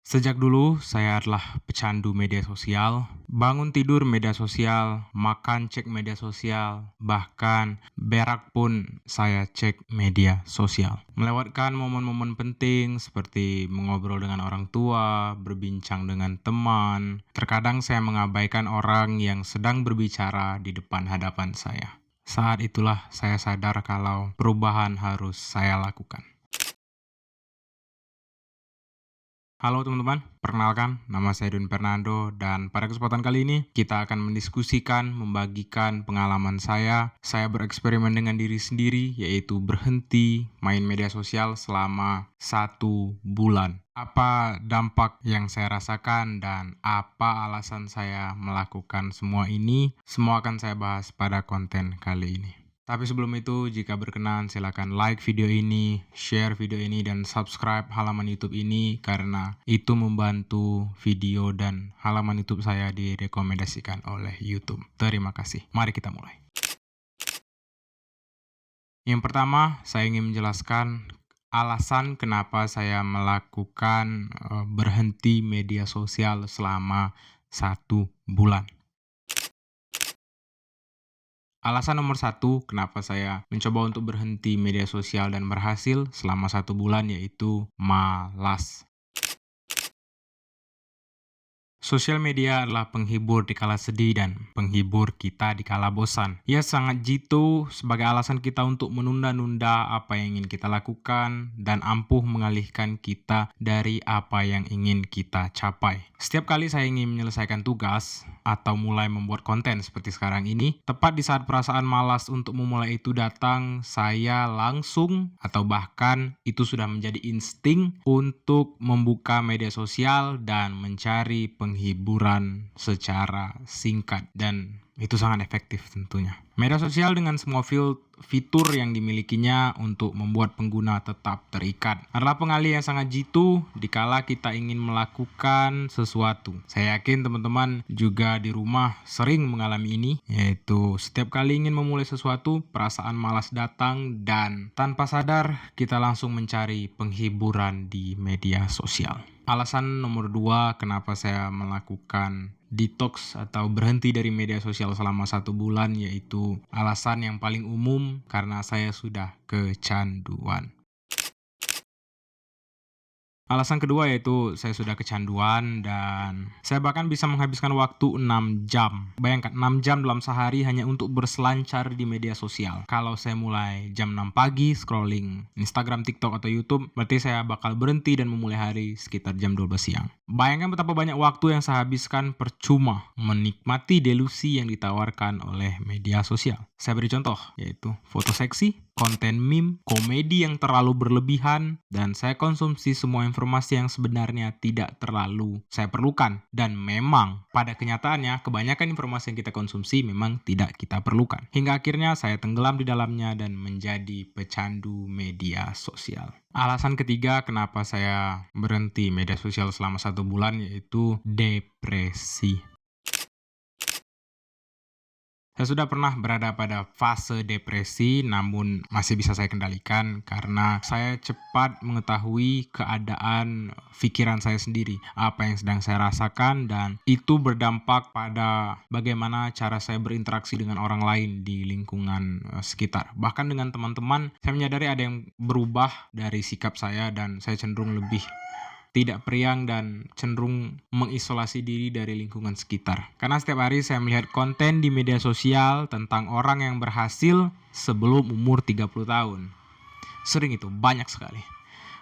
Sejak dulu saya adalah pecandu media sosial. Bangun tidur media sosial, makan cek media sosial, bahkan berak pun saya cek media sosial. Melewatkan momen-momen penting seperti mengobrol dengan orang tua, berbincang dengan teman. Terkadang saya mengabaikan orang yang sedang berbicara di depan hadapan saya. Saat itulah saya sadar kalau perubahan harus saya lakukan. Halo teman-teman, perkenalkan nama saya Don Fernando dan pada kesempatan kali ini kita akan mendiskusikan, membagikan pengalaman saya. Saya bereksperimen dengan diri sendiri yaitu berhenti main media sosial selama 1 bulan. Apa dampak yang saya rasakan dan apa alasan saya melakukan semua ini? Semua akan saya bahas pada konten kali ini. Tapi sebelum itu, jika berkenan silakan like video ini, share video ini, dan subscribe halaman YouTube ini karena itu membantu video dan halaman YouTube saya direkomendasikan oleh YouTube. Terima kasih. Mari kita mulai. Yang pertama, saya ingin menjelaskan alasan kenapa saya melakukan berhenti media sosial selama 1 bulan. Alasan nomor satu kenapa saya mencoba untuk berhenti media sosial dan berhasil selama 1 bulan yaitu malas. Sosial media adalah penghibur di kala sedih dan penghibur kita di kala bosan. Ia sangat jitu sebagai alasan kita untuk menunda-nunda apa yang ingin kita lakukan dan ampuh mengalihkan kita dari apa yang ingin kita capai. Setiap kali saya ingin menyelesaikan tugas atau mulai membuat konten seperti sekarang ini, tepat di saat perasaan malas untuk memulai itu datang, saya langsung atau bahkan itu sudah menjadi insting untuk membuka media sosial dan mencari penghiburan secara singkat dan itu sangat efektif tentunya. Media sosial dengan semua fitur yang dimilikinya untuk membuat pengguna tetap terikat adalah pengalih yang sangat jitu dikala kita ingin melakukan sesuatu. Saya yakin teman-teman juga di rumah sering mengalami ini, yaitu setiap kali ingin memulai sesuatu, perasaan malas datang dan tanpa sadar kita langsung mencari penghiburan di media sosial. Alasan nomor 2 kenapa saya melakukan detox atau berhenti dari media sosial selama 1 bulan yaitu alasan yang paling umum karena saya sudah kecanduan. Alasan kedua yaitu saya sudah kecanduan dan saya bahkan bisa menghabiskan waktu 6 jam. Bayangkan 6 jam dalam sehari hanya untuk berselancar di media sosial. Kalau saya mulai jam 6 pagi scrolling Instagram, TikTok, atau YouTube, berarti saya bakal berhenti dan memulai hari sekitar jam 12 siang. Bayangkan betapa banyak waktu yang saya habiskan percuma menikmati delusi yang ditawarkan oleh media sosial. Saya beri contoh, yaitu foto seksi, konten meme, komedi yang terlalu berlebihan, dan saya konsumsi semua informasi yang sebenarnya tidak terlalu saya perlukan. Dan memang pada kenyataannya kebanyakan informasi yang kita konsumsi memang tidak kita perlukan. Hingga akhirnya saya tenggelam di dalamnya dan menjadi pecandu media sosial. Alasan ketiga kenapa saya berhenti media sosial selama 1 bulan yaitu depresi. Saya sudah pernah berada pada fase depresi, namun masih bisa saya kendalikan karena saya cepat mengetahui keadaan pikiran saya sendiri, apa yang sedang saya rasakan, dan itu berdampak pada bagaimana cara saya berinteraksi dengan orang lain di lingkungan sekitar. Bahkan dengan teman-teman, saya menyadari ada yang berubah dari sikap saya dan saya cenderung lebih tidak periang dan cenderung mengisolasi diri dari lingkungan sekitar. Karena setiap hari saya melihat konten di media sosial tentang orang yang berhasil sebelum umur 30 tahun. Sering itu, banyak sekali.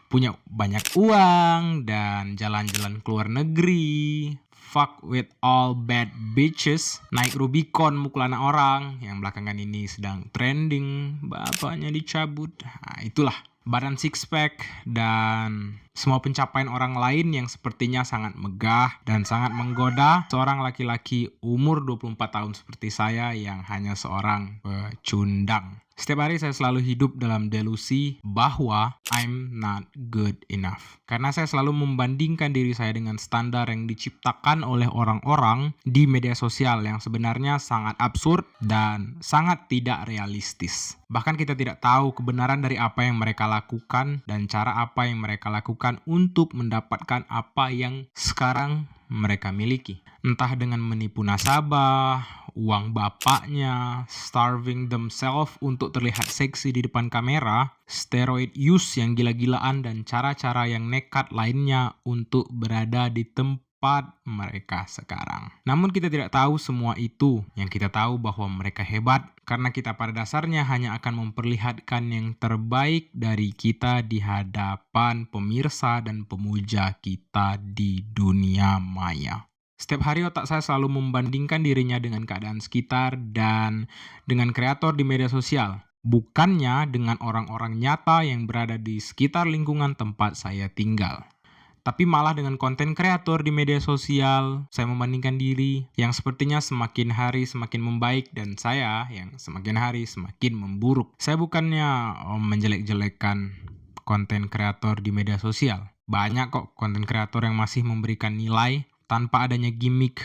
Punya banyak uang dan jalan-jalan ke luar negeri. Fuck with all bad bitches. Naik Rubicon mukul anak orang yang belakangan ini sedang trending. Bapaknya dicabut. Nah, itulah badan six pack dan semua pencapaian orang lain yang sepertinya sangat megah dan sangat menggoda seorang laki-laki umur 24 tahun seperti saya yang hanya seorang pecundang. Setiap hari saya selalu hidup dalam delusi bahwa I'm not good enough. Karena saya selalu membandingkan diri saya dengan standar yang diciptakan oleh orang-orang di media sosial yang sebenarnya sangat absurd dan sangat tidak realistis. Bahkan kita tidak tahu kebenaran dari apa yang mereka lakukan dan cara apa yang mereka lakukan lakukan untuk mendapatkan apa yang sekarang mereka miliki. Entah dengan menipu nasabah, uang bapaknya, starving themselves untuk terlihat seksi di depan kamera, steroid use yang gila-gilaan, dan cara-cara yang nekat lainnya untuk berada di tempat mereka sekarang. Namun kita tidak tahu semua itu. Yang kita tahu bahwa mereka hebat karena kita pada dasarnya hanya akan memperlihatkan yang terbaik dari kita di hadapan pemirsa dan pemuja kita di dunia maya. Setiap hari otak saya selalu membandingkan dirinya dengan keadaan sekitar dan dengan kreator di media sosial, bukannya dengan orang-orang nyata yang berada di sekitar lingkungan tempat saya tinggal. Tapi malah dengan konten kreator di media sosial, saya membandingkan diri yang sepertinya semakin hari semakin membaik dan saya yang semakin hari semakin memburuk. Saya bukannya menjelek-jelekan konten kreator di media sosial. Banyak kok konten kreator yang masih memberikan nilai tanpa adanya gimmick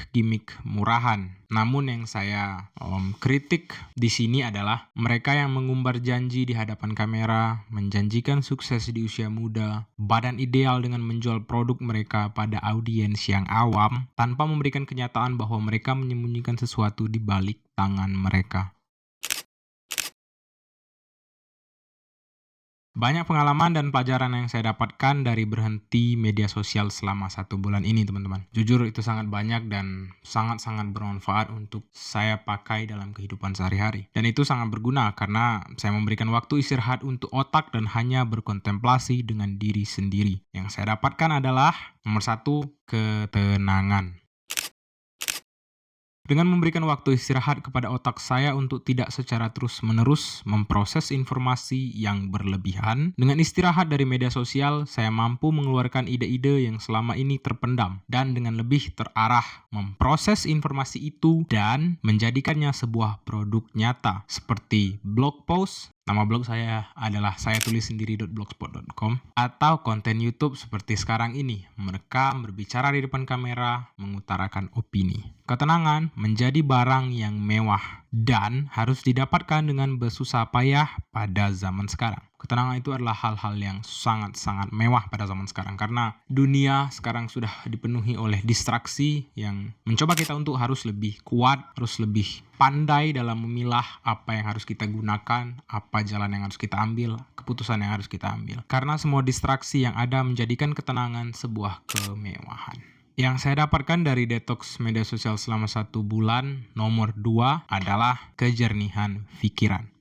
murahan. Namun yang saya kritik di sini adalah mereka yang mengumbar janji di hadapan kamera, menjanjikan sukses di usia muda, badan ideal dengan menjual produk mereka pada audiens yang awam, tanpa memberikan kenyataan bahwa mereka menyembunyikan sesuatu di balik tangan mereka. Banyak pengalaman dan pelajaran yang saya dapatkan dari berhenti media sosial selama 1 bulan ini, teman-teman. Jujur itu sangat banyak dan sangat-sangat bermanfaat untuk saya pakai dalam kehidupan sehari-hari. Dan itu sangat berguna karena saya memberikan waktu istirahat untuk otak dan hanya berkontemplasi dengan diri sendiri. Yang saya dapatkan adalah nomor 1, ketenangan. Dengan memberikan waktu istirahat kepada otak saya untuk tidak secara terus-menerus memproses informasi yang berlebihan, dengan istirahat dari media sosial, saya mampu mengeluarkan ide-ide yang selama ini terpendam dan dengan lebih terarah memproses informasi itu dan menjadikannya sebuah produk nyata seperti blog post. Nama blog saya adalah sayatulisendiri.blogspot.com atau konten YouTube seperti sekarang ini, merekam, berbicara di depan kamera, mengutarakan opini. Ketenangan menjadi barang yang mewah dan harus didapatkan dengan bersusah payah pada zaman sekarang. Ketenangan itu adalah hal-hal yang sangat-sangat mewah pada zaman sekarang karena dunia sekarang sudah dipenuhi oleh distraksi yang mencoba kita untuk harus lebih kuat, harus lebih pandai dalam memilah apa yang harus kita gunakan, apa jalan yang harus kita ambil, keputusan yang harus kita ambil. Karena semua distraksi yang ada menjadikan ketenangan sebuah kemewahan. Yang saya dapatkan dari detox media sosial selama 1 bulan, nomor 2 adalah kejernihan pikiran.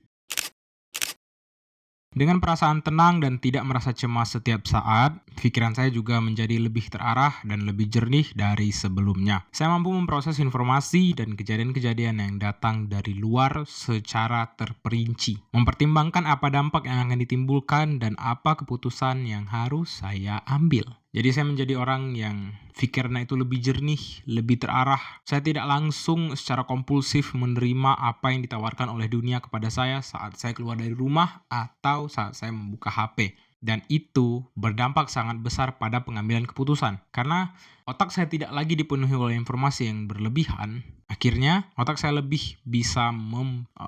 Dengan perasaan tenang dan tidak merasa cemas setiap saat, pikiran saya juga menjadi lebih terarah dan lebih jernih dari sebelumnya. Saya mampu memproses informasi dan kejadian-kejadian yang datang dari luar secara terperinci, mempertimbangkan apa dampak yang akan ditimbulkan dan apa keputusan yang harus saya ambil. Jadi saya menjadi orang yang pikirannya itu lebih jernih, lebih terarah. Saya tidak langsung secara kompulsif menerima apa yang ditawarkan oleh dunia kepada saya saat saya keluar dari rumah atau saat saya membuka HP. Dan itu berdampak sangat besar pada pengambilan keputusan. Karena otak saya tidak lagi dipenuhi oleh informasi yang berlebihan, akhirnya otak saya lebih bisa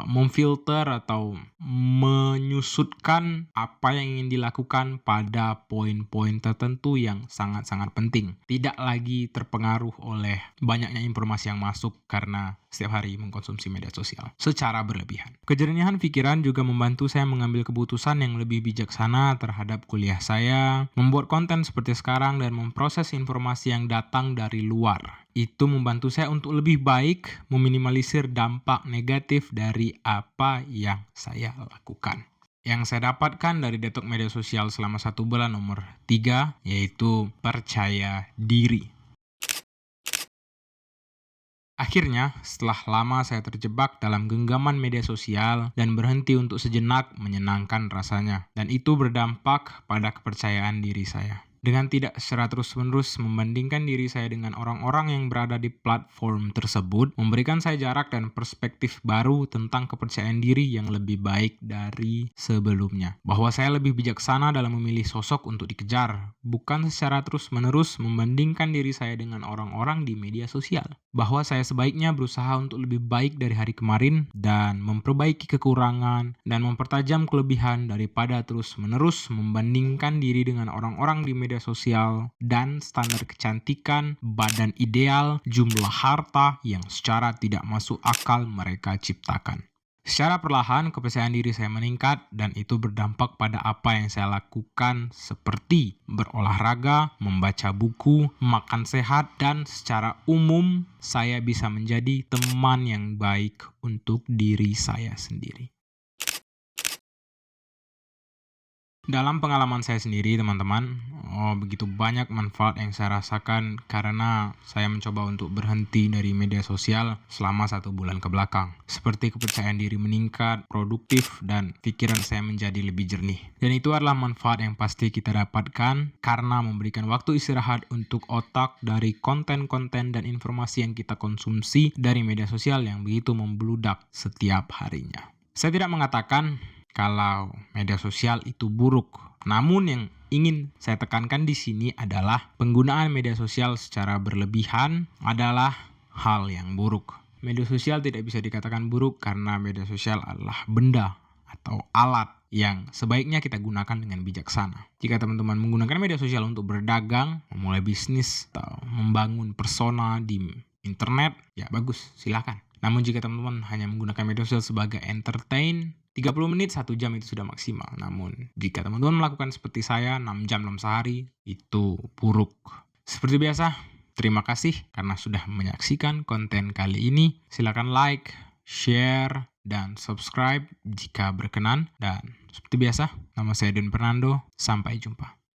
memfilter atau menyusutkan apa yang ingin dilakukan pada poin-poin tertentu yang sangat-sangat penting. Tidak lagi terpengaruh oleh banyaknya informasi yang masuk karena setiap hari mengkonsumsi media sosial secara berlebihan. Kejernihan pikiran juga membantu saya mengambil keputusan yang lebih bijaksana terhadap kuliah saya, membuat konten seperti sekarang, dan memproses informasi yang datang dari luar. Itu membantu saya untuk lebih baik meminimalisir dampak negatif dari apa yang saya lakukan. Yang saya dapatkan dari detox media sosial selama 1 bulan nomor 3 yaitu percaya diri. Akhirnya, setelah lama saya terjebak dalam genggaman media sosial dan berhenti untuk sejenak, menyenangkan rasanya. Dan itu berdampak pada kepercayaan diri saya. Dengan tidak secara terus-menerus membandingkan diri saya dengan orang-orang yang berada di platform tersebut, memberikan saya jarak dan perspektif baru tentang kepercayaan diri yang lebih baik dari sebelumnya. Bahwa saya lebih bijaksana dalam memilih sosok untuk dikejar, bukan secara terus-menerus membandingkan diri saya dengan orang-orang di media sosial. Bahwa saya sebaiknya berusaha untuk lebih baik dari hari kemarin dan memperbaiki kekurangan dan mempertajam kelebihan daripada terus-menerus membandingkan diri dengan orang-orang di media media sosial, dan standar kecantikan, badan ideal, jumlah harta yang secara tidak masuk akal mereka ciptakan. Secara perlahan, kepercayaan diri saya meningkat dan itu berdampak pada apa yang saya lakukan seperti berolahraga, membaca buku, makan sehat, dan secara umum saya bisa menjadi teman yang baik untuk diri saya sendiri. Dalam pengalaman saya sendiri, teman-teman, begitu banyak manfaat yang saya rasakan karena saya mencoba untuk berhenti dari media sosial selama 1 bulan ke belakang. Seperti kepercayaan diri meningkat, produktif, dan pikiran saya menjadi lebih jernih. Dan itu adalah manfaat yang pasti kita dapatkan karena memberikan waktu istirahat untuk otak dari konten-konten dan informasi yang kita konsumsi dari media sosial yang begitu membludak setiap harinya. Saya tidak mengatakan kalau media sosial itu buruk. Namun yang ingin saya tekankan di sini adalah penggunaan media sosial secara berlebihan adalah hal yang buruk. Media sosial tidak bisa dikatakan buruk karena media sosial adalah benda atau alat yang sebaiknya kita gunakan dengan bijaksana. Jika teman-teman menggunakan media sosial untuk berdagang, memulai bisnis, atau membangun persona di internet, ya bagus, silakan. Namun jika teman-teman hanya menggunakan media sosial sebagai entertain, 30 menit, 1 jam itu sudah maksimal. Namun jika teman-teman melakukan seperti saya, 6 jam dalam sehari, itu buruk. Seperti biasa, terima kasih karena sudah menyaksikan konten kali ini. Silakan like, share, dan subscribe jika berkenan. Dan seperti biasa, nama saya Edwin Fernando. Sampai jumpa.